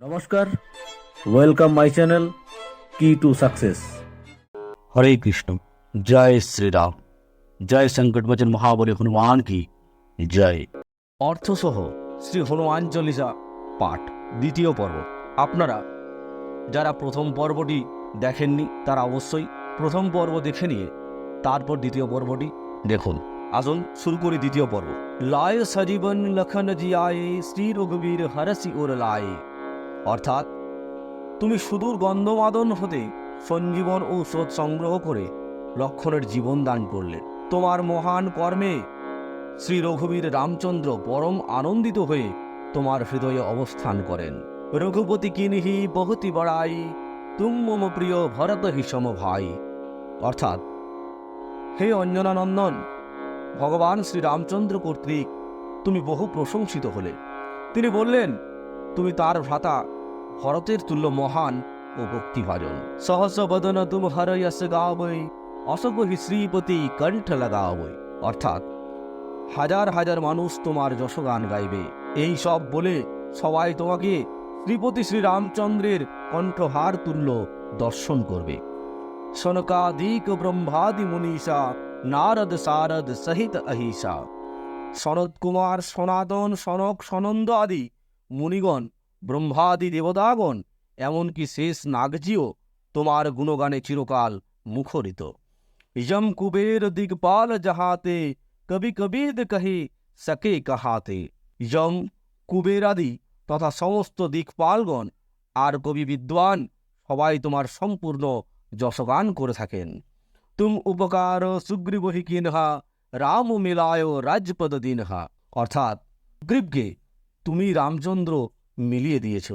নমস্কার, welcome my channel কি to success. हरे कृष्ण। जय श्री राम। जय संकटमोचन महाबली हनुमान की जय। অর্থসহ শ্রী হনুমান চল্লিশা পাঠ দ্বিতীয় পর্ব। আপনারা যারা প্রথম পর্বটি দেখেননি তারা অবশ্যই প্রথম পর্ব দেখে নিয়ে তারপর দ্বিতীয় পর্বটি দেখুন। আসুন শুরু করি দ্বিতীয় পর্ব। লায় সজীবন লখন জিয়ায়ে শ্রী রঘুবীর হরসি ওর লায়ে। অর্থাৎ তুমি সুদূর গন্ধমাদন হতে সঞ্জীবন ঔষধ সংগ্রহ করে লক্ষণের জীবন দান করলে। তোমার মহান কর্মে শ্রী রঘুবীর রামচন্দ্র পরম আনন্দিত হয়ে তোমার হৃদয়ে অবস্থান করেন। রঘুপতি কিনহি বহুতি বড়াই, তুম মম প্রিয় ভরত হি সম ভাই। অর্থাৎ হে অঞ্জনানন্দন, ভগবান শ্রী রামচন্দ্র কর্তৃক তুমি বহু প্রশংসিত হলে। তিনি বললেন, তুমি তার ভ্রাতা ভরতের তুল্য মহান ও ভক্তিভাজন। সহস্র বদন তুম হর যশ গাবৈ, অশোক হি শ্রীপতি কণ্ঠ লাগাবৈ। অর্থাৎ হাজার হাজার মানুষ তোমার যশগান গাইবে। এই সব বলে সবাই তোমাকে শ্রীপতি শ্রী রামচন্দ্রের কণ্ঠহার তুল্য দর্শন করবে। সনকাদিক ব্রহ্মাদি মুনীষা, নারদ সারদ সহিত অহিষা। সনদ কুমার, সনাতন, সনক, সনন্দ আদি মুনিগণ, ব্রহ্মাদি দেবতাগণ, এমনকি শেষ নাগজিও তোমার গুণগানে চিরকাল মুখরিত। যম কুবের দিগপাল যাহাতে, কবি কবিদ কহে সকে কাহাতে। যম, কুবের আদি তথা সমস্ত দিকপালগণ আর কবি বিদ্বান সবাই তোমার সম্পূর্ণ যশগান করে থাকেন। তুম উপকার সুগ্রীবহি কিনহা, রাম মিলায় রাজপদ দিনহা। অর্থাৎ সুগ্রীবকে তুমি রামচন্দ্র মিলিয়ে দিয়েছ।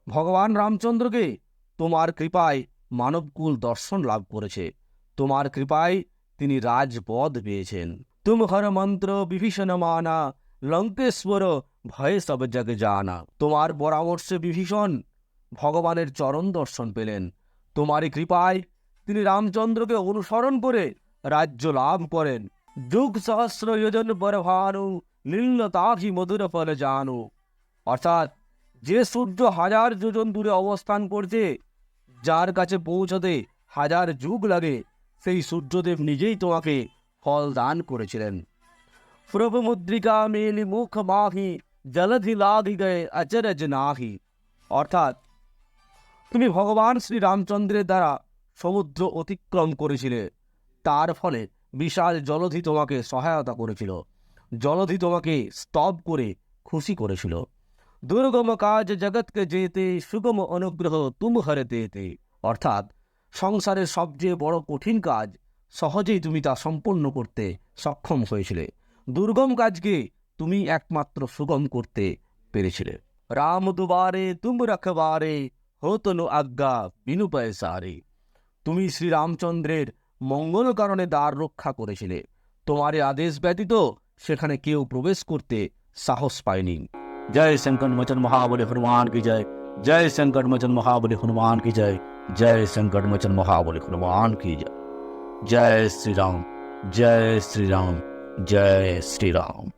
ভগবান রামচন্দ্রকে তোমার কৃপায় মানবকুল দর্শন লাভ করেছে। তোমার কৃপায় তিনি রাজপদ পেয়েছেন। তুম হর মন্ত্র বিভীষণ মানা, লঙ্কেশ্বর ভয়ে সব জগ জানা। তোমার পরামর্শে বিভীষণ ভগবানের চরণ দর্শন পেলেন। তোমারই কৃপায় তিনি রামচন্দ্রকে অনুসরণ করে রাজ্য লাভ করেন। যুগ সহস্র যোজন পর ভানু, নীলতাভি মধুর ফল জানু। অর্থাৎ যে সূর্য হাজার যোজন দূরে অবস্থান করছে, যার কাছে পৌঁছতে হাজার যুগ লাগে, সেই সূর্যদেব নিজেই তোমাকে ফল দান করেছিলেন। প্রভু মুদ্রিকা মেলি মুখ মাহি, জলধি লাধি গয়ে অচরজ নাহি। অর্থাৎ তুমি ভগবান শ্রী রামচন্দ্রের দ্বারা সমুদ্র অতিক্রম করেছিলে। তার ফলে বিশাল জলধি তোমাকে সহায়তা করেছিল। জলধি তোমাকে স্তব করে খুশি করেছিল। দুর্গম কাজ জগৎকে যেতে, সুগম অনুগ্রহ তুম হরে দেতে। অর্থাৎ সংসারের সবচেয়ে বড় কঠিন কাজ সহজেই তুমি তা সম্পন্ন করতে সক্ষম হয়েছিলে। দুর্গম কাজকে তুমি একমাত্র সুগম করতে পেরেছিলে। রাম দুবারে তুম রখবারে, হতনু আজ্ঞা বিনু পয়সারে। তুমি শ্রী রামচন্দ্রের মঙ্গল কারণে দ্বার রক্ষা করেছিলে। তোমার আদেশ ব্যতীত সেখানে কেউ প্রবেশ করতে সাহস পায়নি। जय संकट मोचन महाबली हनुमान की जय। जय संकट मोचन महाबली हनुमान की जय। जय संकट मोचन महाबली हनुमान की जय। जय श्री राम। जय श्री राम। जय श्री राम।